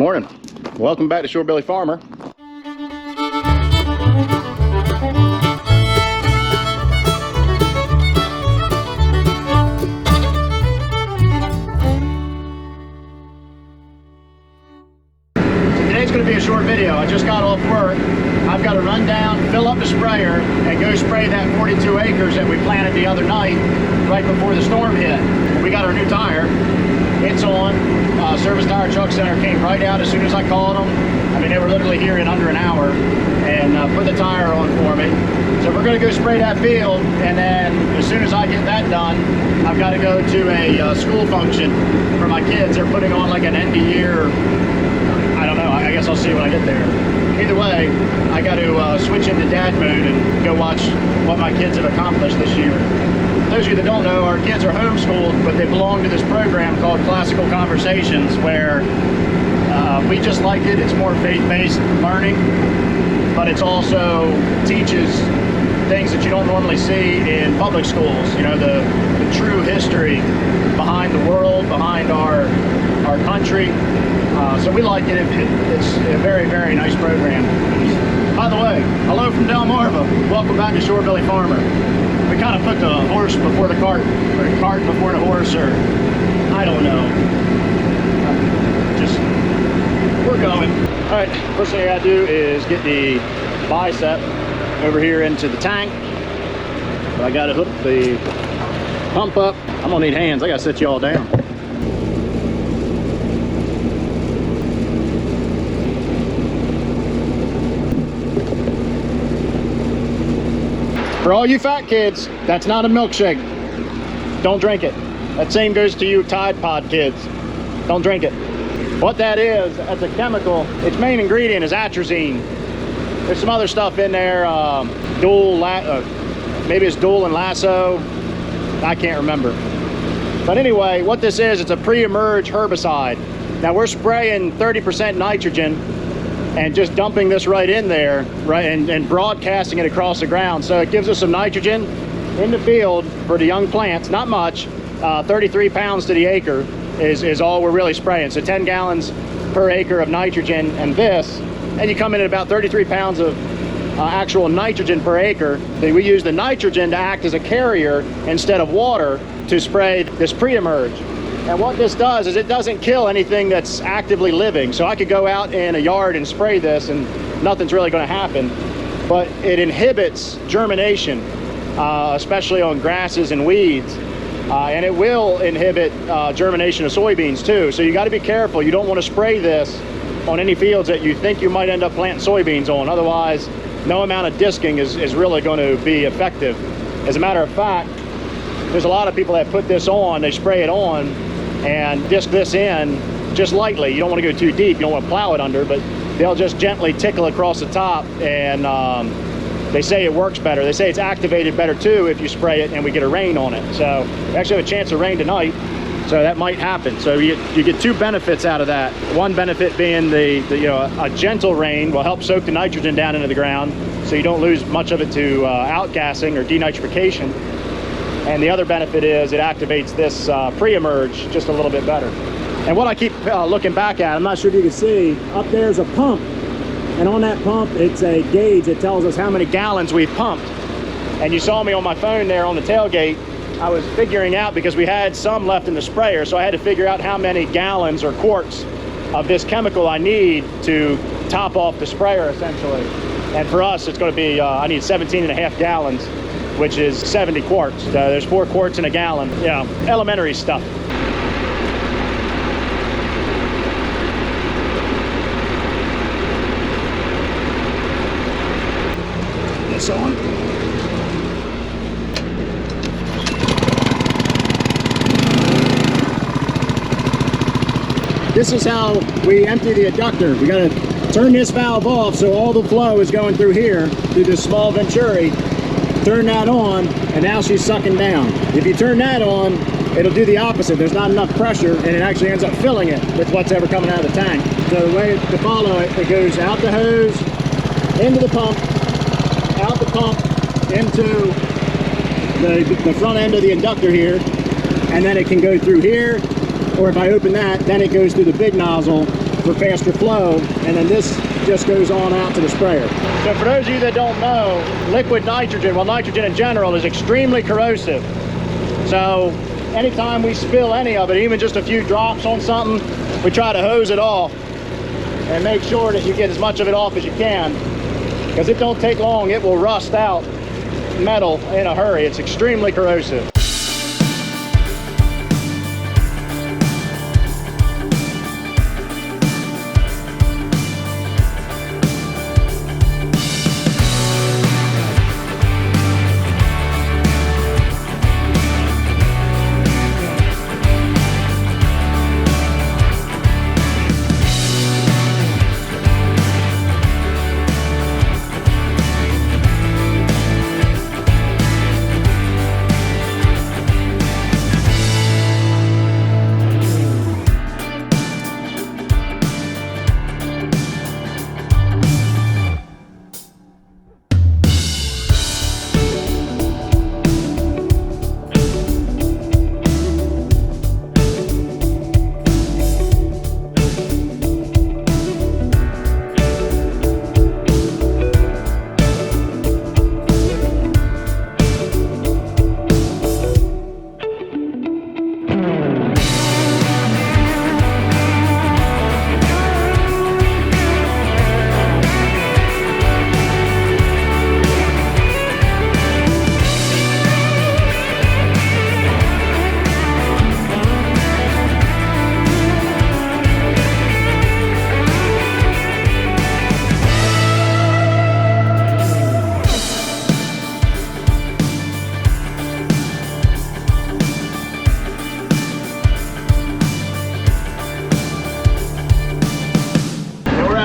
Morning. Welcome back to Shorebilly Farmer. Today's going to be a short video. I just got off work. I've got to run down, fill up the sprayer, and go spray that 42 acres that we planted the other night right before the storm hit. We got our new tire. It's on. Service Tire Truck Center came right out as soon as I called them. I mean, they were literally here in under an hour and put the tire on for me. So we're going to go spray that field, and then as soon as I get that done, I've got to go to a school function for my kids. They're putting on like an end of year, I don't know, I guess I'll see when I get there. Either way, I got to switch into dad mode and go watch what my kids have accomplished this year. For those of you that don't know, our kids are homeschooled, but they belong to this program called Classical Conversations, where we just like it. It's more faith-based learning, but it's also teaches things that you don't normally see in public schools. You know, the true history behind the world, behind our country. So we like it. It's a very, very nice program. By the way, hello from Delmarva. Welcome back to Shorebilly Farmer. We kind of put the horse before the cart, or the cart before the horse, or I don't know. Just, we're going. All right, first thing I gotta do is get the bicep over here into the tank. So I gotta hook the pump up. I'm gonna need hands. I gotta sit you all down. For all you fat kids, that's not a milkshake. Don't drink it. That same goes to you Tide Pod kids. Don't drink it. What that is, that's a chemical. Its main ingredient is atrazine. There's some other stuff in there, maybe it's dual and lasso. I can't remember. But anyway, what this is, it's a pre-emerge herbicide. Now we're spraying 30% nitrogen and just dumping this right in there, right, and broadcasting it across the ground. So it gives us some nitrogen in the field for the young plants, not much. 33 pounds to the acre is all we're really spraying. So 10 gallons per acre of nitrogen, and you come in at about 33 pounds of actual nitrogen per acre. We use the nitrogen to act as a carrier instead of water to spray this pre-emerge. And what this does is it doesn't kill anything that's actively living. So I could go out in a yard and spray this and nothing's really going to happen. But it inhibits germination, especially on grasses and weeds. And it will inhibit germination of soybeans too. So you got to be careful. You don't want to spray this on any fields that you think you might end up planting soybeans on. Otherwise, no amount of disking is really going to be effective. As a matter of fact, there's a lot of people that put this on, they spray it on and disc this in just lightly. You don't want to go too deep, you don't want to plow it under, but they'll just gently tickle across the top, and they say it works better. They say it's activated better too if you spray it and we get a rain on it. So we actually have a chance of rain tonight, so that might happen. So you get two benefits out of that. One benefit being a gentle rain will help soak the nitrogen down into the ground, so you don't lose much of it to outgassing or denitrification. And the other benefit is it activates this pre-emerge just a little bit better. And what I keep looking back at, I'm not sure if you can see, up there's a pump. And on that pump, it's a gauge that tells us how many gallons we've pumped. And you saw me on my phone there on the tailgate. I was figuring out, because we had some left in the sprayer, so I had to figure out how many gallons or quarts of this chemical I need to top off the sprayer, essentially. And for us, it's going to be, I need 17.5 gallons. Which is 70 quarts. There's 4 quarts in a gallon. You know, elementary stuff. This on. This is how we empty the adductor. We gotta turn this valve off so all the flow is going through here, through this small venturi. Turn that on, and now she's sucking down. If you turn that on, it'll do the opposite. There's not enough pressure, and it actually ends up filling it with what's ever coming out of the tank. So the way to follow it, it goes out the hose, into the pump, out the pump, into the front end of the inductor here, and then it can go through here, or if I open that, then it goes through the big nozzle for faster flow, and then this just goes on out to the sprayer. So for those of you that don't know, liquid nitrogen, well, nitrogen in general, is extremely corrosive. So anytime we spill any of it, even just a few drops on something, we try to hose it off and make sure that you get as much of it off as you can, because it don't take long, it will rust out metal in a hurry. It's extremely corrosive.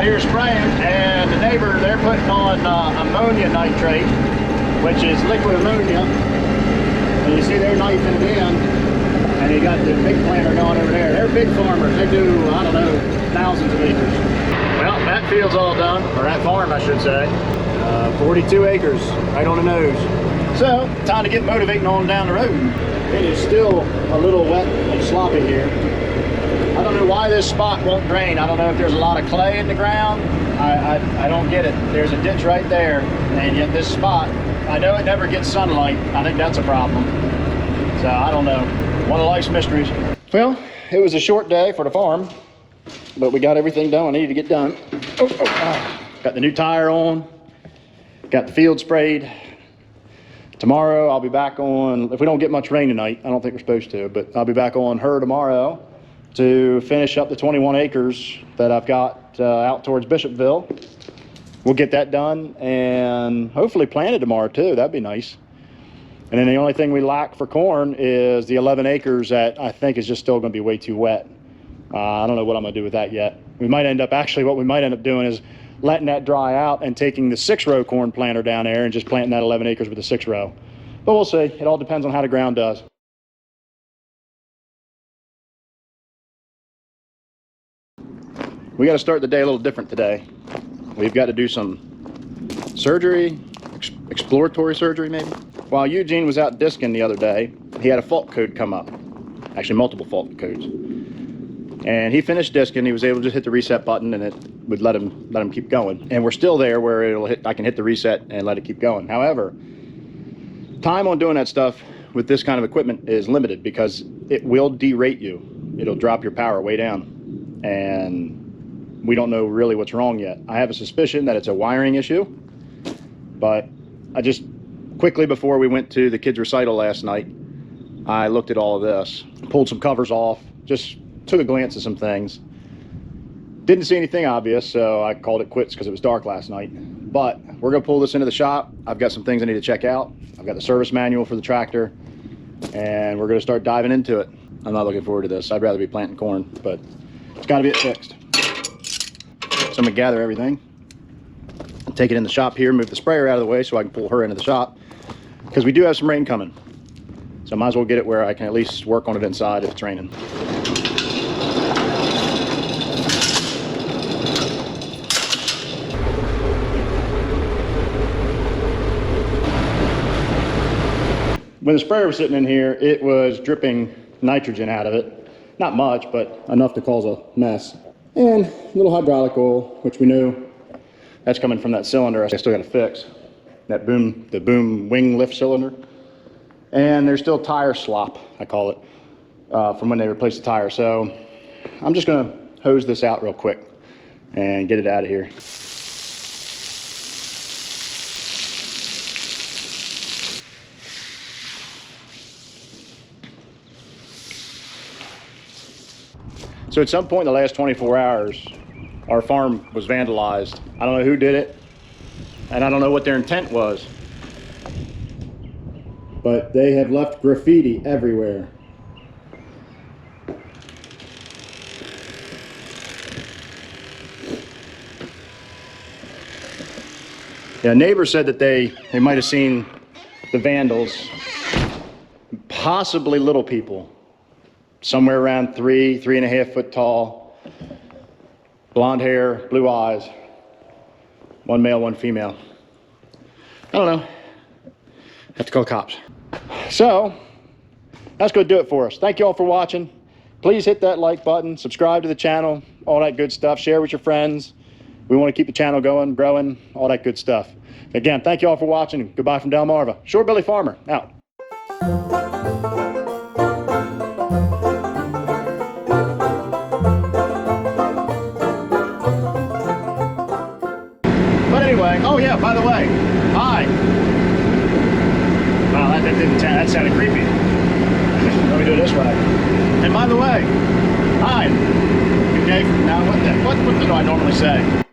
Here spraying, and the neighbor, they're putting on ammonia nitrate, which is liquid ammonia, and you see they're knifing it in, and you got the big planter going over there. They're big farmers. They do, I don't know, thousands of acres. Well, that field's all done, or that farm I should say. 42 acres right on the nose. So time to get motivating on down the road. It is still a little wet and sloppy here. I don't know why this spot won't drain. I don't know if there's a lot of clay in the ground. I don't get it. There's a ditch right there, and yet this spot, I know it never gets sunlight. I think that's a problem. So I don't know. One of life's mysteries. Well, it was a short day for the farm, but we got everything done I needed to get done. Got the new tire on, got the field sprayed. Tomorrow I'll be back on, if we don't get much rain tonight, I don't think we're supposed to, but I'll be back on her tomorrow to finish up the 21 acres that I've got out towards Bishopville. We'll get that done and hopefully planted tomorrow too. That'd be nice. And then the only thing we lack for corn is the 11 acres that I think is just still gonna be way too wet. I don't know what I'm gonna do with that yet. We might end up, actually what we might end up doing is letting that dry out and taking the 6-row corn planter down there and just planting that 11 acres with the 6-row. But we'll see, it all depends on how the ground does. We got to start the day a little different today. We've got to do some surgery, exploratory surgery maybe. While Eugene was out disking the other day, he had a fault code come up. Actually, multiple fault codes. And he finished disking. He was able to just hit the reset button, and it would let him keep going. And we're still there where it'll hit. I can hit the reset and let it keep going. However, time on doing that stuff with this kind of equipment is limited because it will derate you. It'll drop your power way down, and we don't know really what's wrong yet. I have a suspicion that it's a wiring issue, but I just quickly before we went to the kids' recital last night, I looked at all of this, pulled some covers off, just took a glance at some things. Didn't see anything obvious, so I called it quits because it was dark last night. But we're gonna pull this into the shop. I've got some things I need to check out. I've got the service manual for the tractor, and we're gonna start diving into it. I'm not looking forward to this. I'd rather be planting corn, but it's gotta be fixed. So I'm gonna gather everything, take it in the shop here, move the sprayer out of the way so I can pull her into the shop, because we do have some rain coming. So I might as well get it where I can at least work on it inside if it's raining. When the sprayer was sitting in here, it was dripping nitrogen out of it. Not much, but enough to cause a mess. And a little hydraulic oil, which we knew that's coming from that cylinder I still got to fix. That the boom wing lift cylinder. And there's still tire slop, I call it, from when they replaced the tire. So I'm just gonna hose this out real quick and get it out of here. So at some point in the last 24 hours, our farm was vandalized. I don't know who did it, and I don't know what their intent was. But they have left graffiti everywhere. Yeah, a neighbor said that they might have seen the vandals, possibly little people, somewhere around 3.5 foot tall, blonde hair, blue eyes, one male, one female. I don't know. Have to call cops. So that's going to do it for us. Thank you all for watching. Please hit that like button, subscribe to the channel, all that good stuff. Share with your friends. We want to keep the channel going, growing, all that good stuff. Again, thank you all for watching. Goodbye from Delmarva. Shorebilly Farmer, out. But anyway, oh yeah, by the way, hi. Wow, that sounded creepy. Let me do it this way. And by the way, hi. Okay, now what do I normally say?